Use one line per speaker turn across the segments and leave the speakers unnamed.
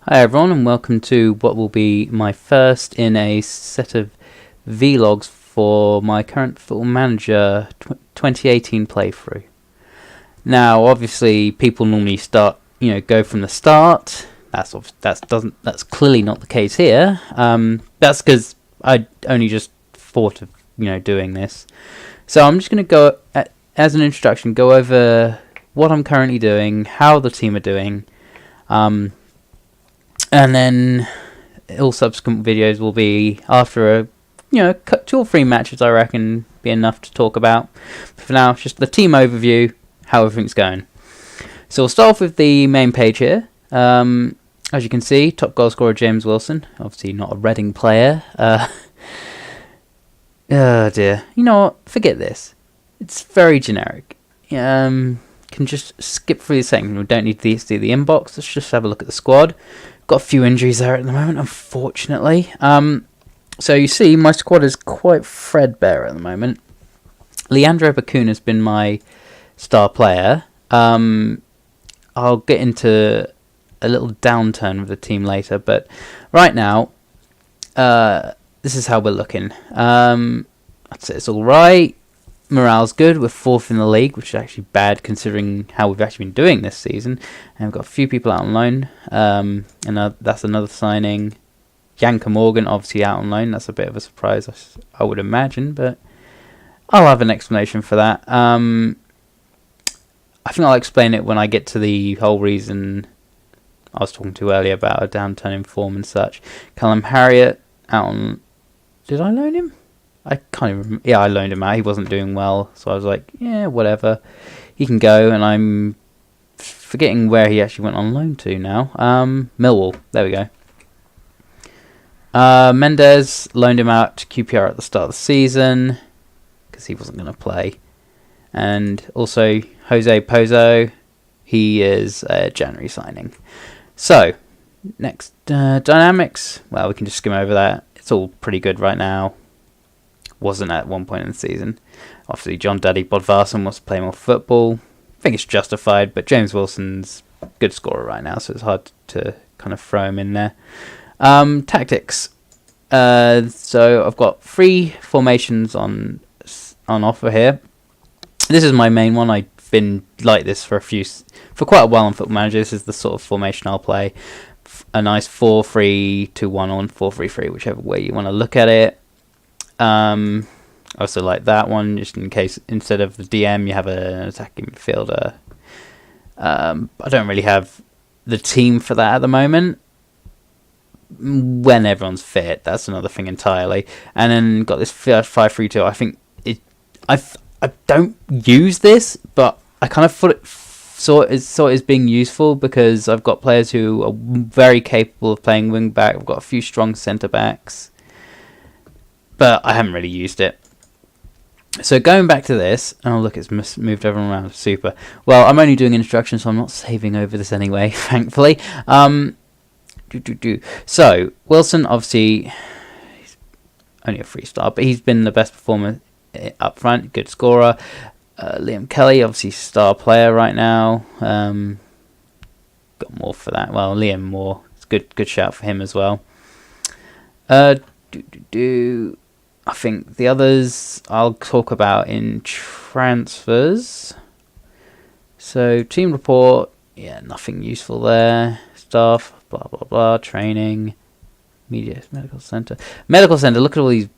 Hi everyone, and welcome to what will be my first in a set of vlogs for my current Football Manager 2018 playthrough. Now, obviously, people normally go from the start. That's clearly not the case here. That's because I only just thought of doing this. So I'm just going to as an introduction, go over what I'm currently doing, how the team are doing. And then all subsequent videos will be after 2 or 3 matches, I reckon, be enough to talk about. But for now, just the team overview, how everything's going. So we'll start off with the main page here. As you can see, top goal scorer James Wilson, obviously not a Reading player. Oh dear, you know what? Forget this. It's very generic. Can just skip through the section. We don't need to see the inbox. Let's just have a look at the squad. Got a few injuries there at the moment, unfortunately. So you see, my squad is quite threadbare at the moment. Leandro Bacuna has been my star player. I'll get into a little downturn with the team later, but right now, this is how we're looking. I'd say it's all right. Morale's good. We're 4th in the league, which is actually bad considering how we've actually been doing this season. And we've got a few people out on loan. And that's another signing. Janka Morgan, obviously out on loan. That's a bit of a surprise, I would imagine, but I'll have an explanation for that. I think I'll explain it when I get to the whole reason I was talking to earlier about a downturn in form and such. Callum Harriott out on... Did I loan him? I can't even remember. Yeah, I loaned him out. He wasn't doing well, so I was like, yeah, whatever. He can go, and I'm forgetting where he actually went on loan to now. Millwall. There we go. Mendes loaned him out to QPR at the start of the season because he wasn't going to play. And also Jose Pozo, he is a January signing. So, next dynamics. Well, we can just skim over that. It's all pretty good right now. Wasn't at one point in the season. Obviously, John Daddy Bodvarsson wants to play more football. I think it's justified, but James Wilson's a good scorer right now, so it's hard to kind of throw him in there. Tactics. So I've got 3 formations on offer here. This is my main one. I've been like this for quite a while on Football Manager. This is the sort of formation I'll play. A nice 4-3-2-1 on 4-3-3, whichever way you want to look at it. I also like that one, just in case instead of the DM you have an attacking midfielder. I don't really have the team for that at the moment. When everyone's fit, that's another thing entirely. And then got this 5-3-2. I think I don't use this, but I kind of saw it as being useful because I've got players who are very capable of playing wing back. I've got a few strong centre backs. But I haven't really used it. So going back to this, oh look, it's moved everyone around. Super. Well, I'm only doing instructions, so I'm not saving over this anyway, thankfully. So Wilson, obviously, he's only a 3-star, but he's been the best performer up front. Good scorer. Liam Kelly, obviously star player right now. Got more for that. Well, Liam Moore. It's good shout for him as well. I think the others I'll talk about in transfers. So team report, yeah, nothing useful there. Staff, blah blah blah. Training, media, medical center. Look at all these.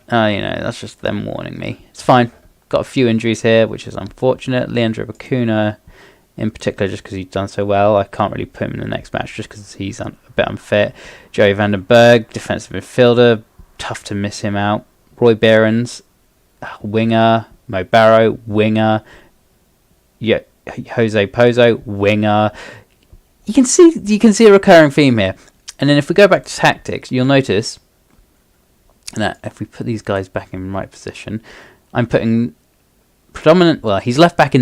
That's just them warning me. It's fine. Got a few injuries here, which is unfortunate. Leandro Bacuna, in particular, just because he's done so well. I can't really put him in the next match just because he's a bit unfit. Joey van den Berg, defensive midfielder. Tough to miss him out. Roy Behrens, winger. Mo Barrow, winger. Yeah, Jose Pozo, winger. You can see a recurring theme here. And then if we go back to tactics, you'll notice that if we put these guys back in the right position, I'm putting predominant. Well, he's left back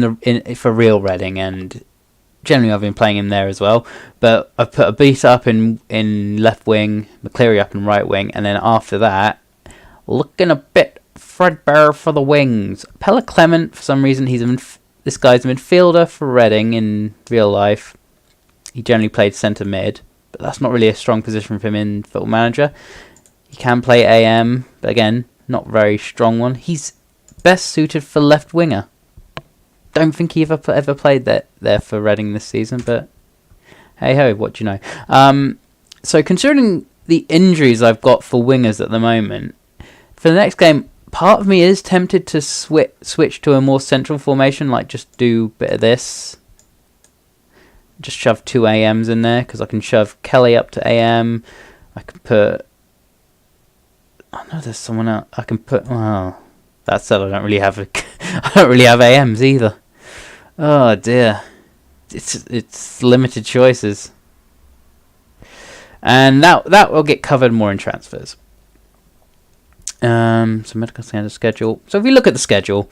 for real Reading, and generally I've been playing him there as well. But I've put a beat up in left wing, McCleary up in right wing, and then after that, looking a bit threadbare for the wings. Pella Clement, for some reason, this guy's a midfielder for Reading in real life. He generally played centre mid, but that's not really a strong position for him in Football Manager. He can play AM, but again, not very strong one. He's best suited for left winger. Don't think he ever played there for Reading this season, but hey ho, what do you know? So considering the injuries I've got for wingers at the moment, for the next game, part of me is tempted to switch to a more central formation, like just do a bit of this. Just shove 2 AMs in there, because I can shove Kelly up to AM. I can put... I know there's someone else. I can put... Well, that said, I don't really have I don't really have AMs either. Oh dear. It's limited choices. And that will get covered more in transfers. So medical standard schedule. So if you look at the schedule,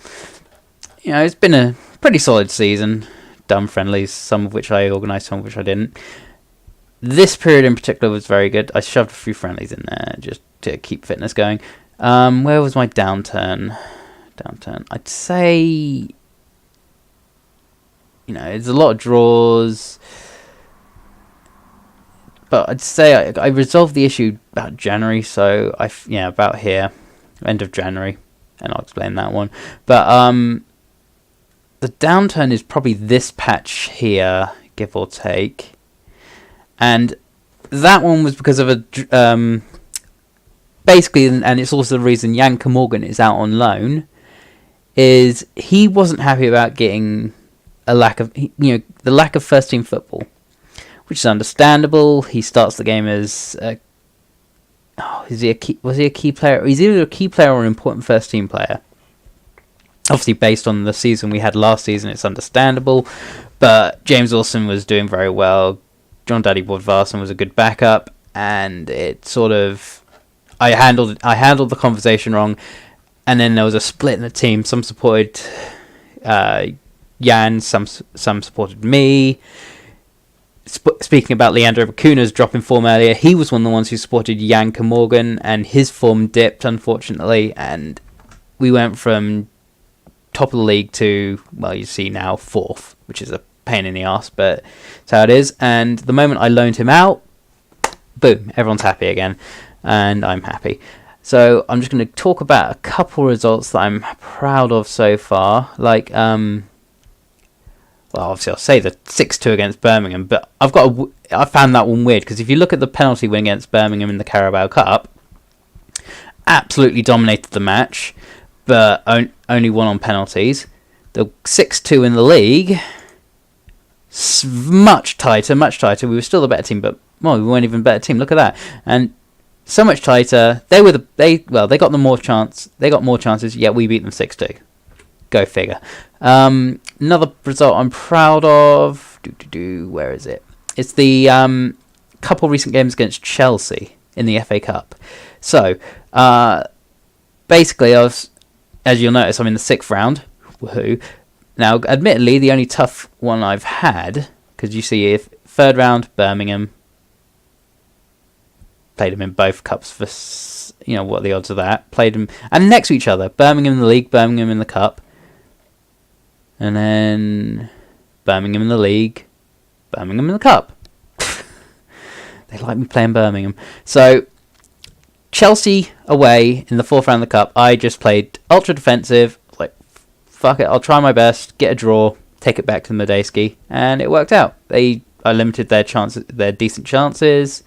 it's been a pretty solid season. Done friendlies, some of which I organised, some of which I didn't. This period in particular was very good. I shoved a few friendlies in there just to keep fitness going. Where was my downturn? I'd say, it's a lot of draws. But I'd say I resolved the issue about January, so about here, end of January, and I'll explain that one. But the downturn is probably this patch here, give or take, and that one was because of a basically, and it's also the reason Jan Morgan is out on loan, is he wasn't happy about getting the lack of first team football. Which is understandable. He starts the game as was he a key player? He's either a key player or an important first team player. Obviously, based on the season we had last season, it's understandable. But James Wilson was doing very well. John Daddy Bodvarsson was a good backup, and it sort of I handled the conversation wrong, and then there was a split in the team. Some supported Jan, some supported me. Speaking about Leandro Bacuna's drop in form earlier, he was one of the ones who supported Jan Morgan, and his form dipped, unfortunately, and we went from top of the league to, well, you see now, 4th, which is a pain in the arse, but that's how it is. And the moment I loaned him out, boom, everyone's happy again, and I'm happy. So I'm just going to talk about a couple results that I'm proud of so far, like, well, obviously I'll say the 6-2 against Birmingham, but I found that one weird, because if you look at the penalty win against Birmingham in the Carabao Cup, absolutely dominated the match, but only won on penalties. The 6-2 in the league, much tighter. We were still the better team, but we weren't even a better team. Look at that, and so much tighter. They got more chances. Yet we beat them 6-2. Go figure. Another result I'm proud of. Where is it? It's the couple recent games against Chelsea in the FA Cup. So, basically, as you'll notice, I'm in the 6th round. Woohoo! Now, admittedly, the only tough one I've had, because you see, if 3rd round, Birmingham. Played them in both cups for, what are the odds of that? Played them, and next to each other, Birmingham in the league, Birmingham in the cup. And then Birmingham in the league, Birmingham in the cup. They like me playing Birmingham. So, Chelsea away in the 4th round of the cup. I just played ultra defensive. Like, fuck it, I'll try my best, get a draw, take it back to the Medeski, and it worked out. I limited their chances, their decent chances.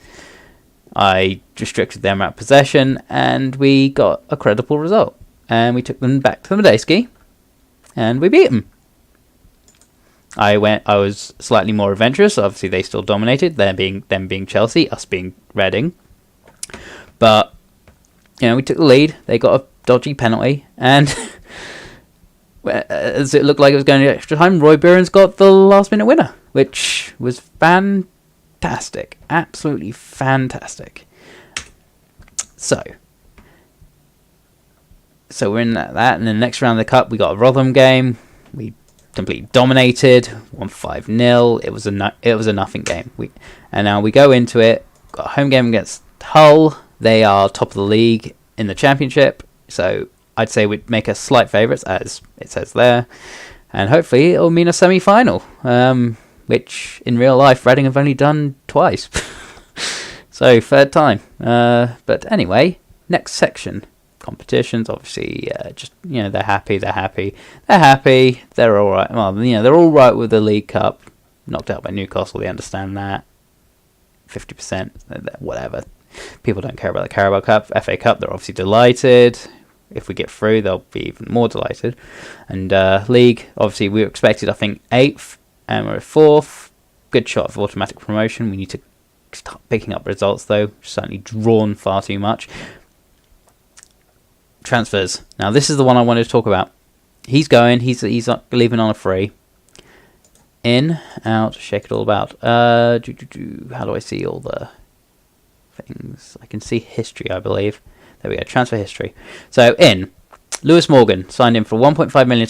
I restricted their amount of possession, and we got a credible result. And we took them back to the Medeski, and we beat them. I was slightly more adventurous. Obviously, they still dominated. Them being Chelsea, us being Reading. But we took the lead. They got a dodgy penalty, and as it looked like it was going to extra time, Roy Burns got the last-minute winner, which was fantastic, absolutely fantastic. So we're in that, and then the next round of the cup, we got a Rotherham game. We completely dominated, won 5-0. It was a nothing game. And now we go into it. Got a home game against Hull. They are top of the league in the Championship, so I'd say we'd make us slight favourites, as it says there, and hopefully it'll mean a semi-final, which in real life Reading have only done twice. So, third time. But anyway, next section. Competitions, obviously, just, they're happy. They're all right. Well, they're all right with the League Cup. Knocked out by Newcastle, they understand that. 50%, whatever. People don't care about the Carabao Cup. FA Cup, they're obviously delighted. If we get through, they'll be even more delighted. And League, obviously, we were expected, I think, 8th, and we're 4th. Good shot of automatic promotion. We need to start picking up results, though. Certainly drawn far too much. Transfers. Now, this is the one I wanted to talk about. He's going. He's leaving on a free. In, out, shake it all about. How do I see all the things? I can see history, I believe. There we go, transfer history. So, in, Lewis Morgan signed in for 1.5 million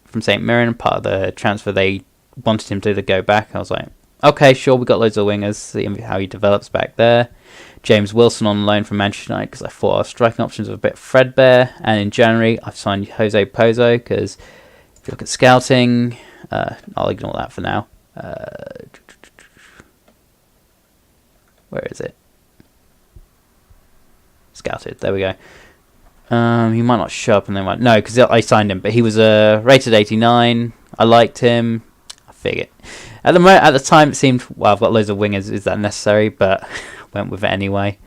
from St Mirren, part of the transfer they wanted him to go back. I was like, okay, sure, we got loads of wingers, see how he develops back there. James Wilson on loan from Manchester United because I thought our striking options were a bit threadbare. And in January, I've signed Jose Pozo because if you look at scouting, I'll ignore that for now. Where is it? Scouted. There we go. He might not show up, and they might no, because I signed him, but he was rated 89. I liked him. I figured at the time it seemed I've got loads of wingers. Is that necessary? But went with it anyway.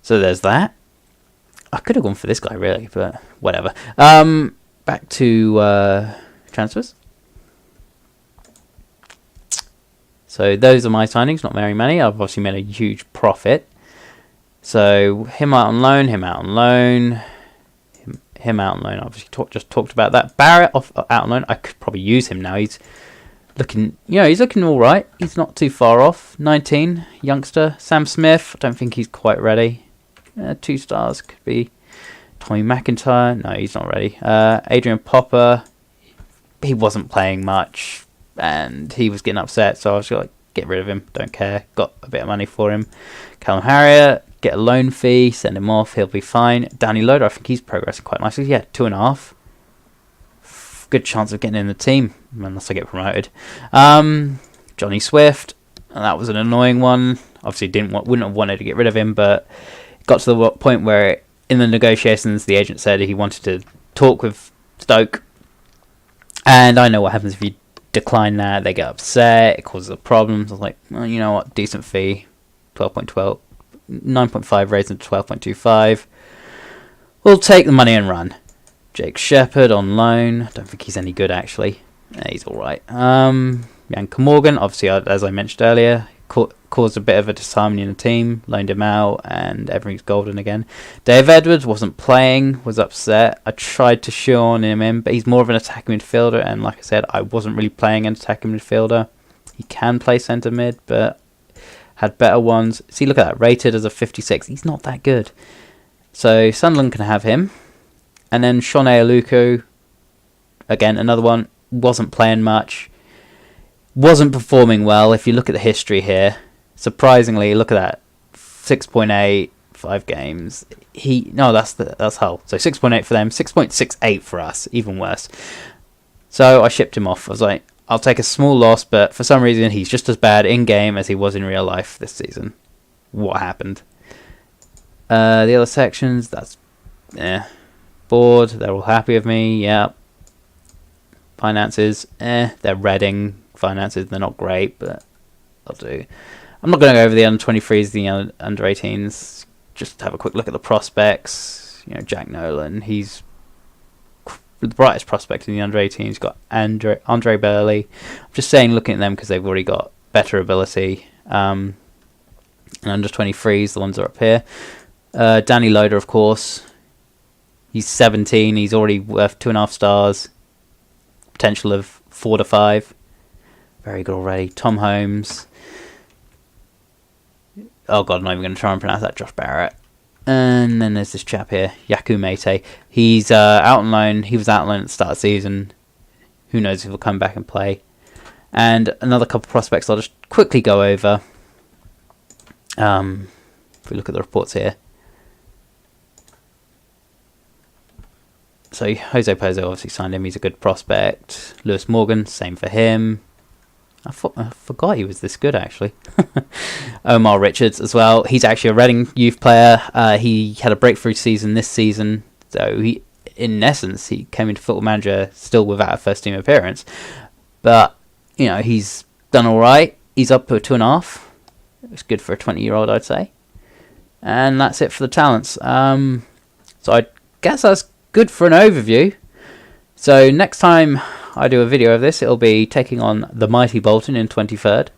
So there's that. I could have gone for this guy really, but whatever. Back to transfers. So those are my signings, not very many. I've obviously made a huge profit. So him out on loan, him out on loan, him out on loan. Obviously, just talked about that. Barrett out on loan. I could probably use him now. He's looking, he's looking all right. He's not too far off. 19, youngster. Sam Smith. I don't think he's quite ready. 2 stars could be Tommy McIntyre. No, he's not ready. Adrian Popper. He wasn't playing much, and he was getting upset. So I was like, get rid of him. Don't care. Got a bit of money for him. Callum Harriott. Get a loan fee, send him off, he'll be fine. Danny Loader, I think he's progressing quite nicely. Yeah, 2.5. Good chance of getting in the team, unless I get promoted. Johnny Swift, and that was an annoying one. Obviously, wouldn't have wanted to get rid of him, but it got to the point where in the negotiations, the agent said he wanted to talk with Stoke. And I know what happens if you decline that. They get upset, it causes problems. I was like, well, you know what, decent fee, 12.12. 9.5 raised to 12.25. We'll take the money and run. Jake Shepherd on loan. Don't think he's any good actually. He's alright. Yanka Morgan, obviously as I mentioned earlier, caused a bit of a disharmony in the team. Loaned him out and everything's golden again. Dave Edwards wasn't playing, was upset. I tried to shoehorn him in, but he's more of an attacking midfielder, and like I said, I wasn't really playing an attacking midfielder. He can play centre mid, but had better ones. See, look at that. Rated as a 56. He's not that good. So Sunderland can have him. And then Shone Aluko. Again, another one. Wasn't playing much. Wasn't performing well. If you look at the history here. Surprisingly, look at that. 6.8. 5 games. That's Hull. So 6.8 for them. 6.68 for us. Even worse. So I shipped him off. I was like, I'll take a small loss, but for some reason he's just as bad in-game as he was in real life this season. What happened? The other sections, that's... Board, they're all happy with me, yeah. Finances, they're Reading finances, they're not great, but they'll do. I'm not going to go over the under-23s, the under-18s. Just have a quick look at the prospects. Jack Nolan, he's the brightest prospect in the under-18s. He's got Andre Burley. I'm just saying, looking at them because they've already got better ability. And under-23s, the ones that are up here. Danny Loader, of course. He's 17. He's already worth 2.5 stars. Potential of 4 to 5. Very good already. Tom Holmes. Oh God, I'm not even going to try and pronounce that. Josh Barrett. And then there's this chap here, Yaku Mate. He's out on loan. He was out on loan at the start of the season. Who knows if he'll come back and play. And another couple of prospects I'll just quickly go over. If we look at the reports here. So Jose Pozo obviously signed him. He's a good prospect. Lewis Morgan, same for him. I forgot he was this good, actually. Omar Richards as well. He's actually a Reading youth player. He had a breakthrough season this season. So, in essence, he came into Football Manager still without a first-team appearance. But, he's done all right. He's up to a 2.5. It's good for a 20-year-old, I'd say. And that's it for the talents. So, I guess that's good for an overview. So, next time I do a video of this, it'll be taking on the mighty Bolton in 23rd,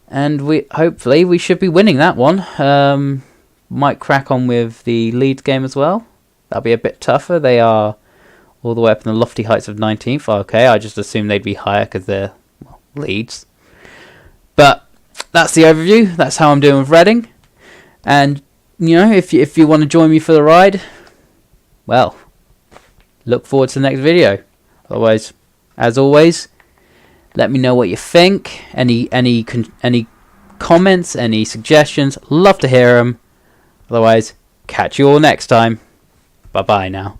and hopefully we should be winning that one. Might crack on with the Leeds game as well. That'll be a bit tougher. They are all the way up in the lofty heights of 19th. Okay, I just assumed they'd be higher because they're Leeds. But that's the overview. That's how I'm doing with Reading. And if you want to join me for the ride, well, look forward to the next video. Otherwise, as always, let me know what you think. Any comments, any suggestions, love to hear them. Otherwise, catch you all next time. Bye bye now.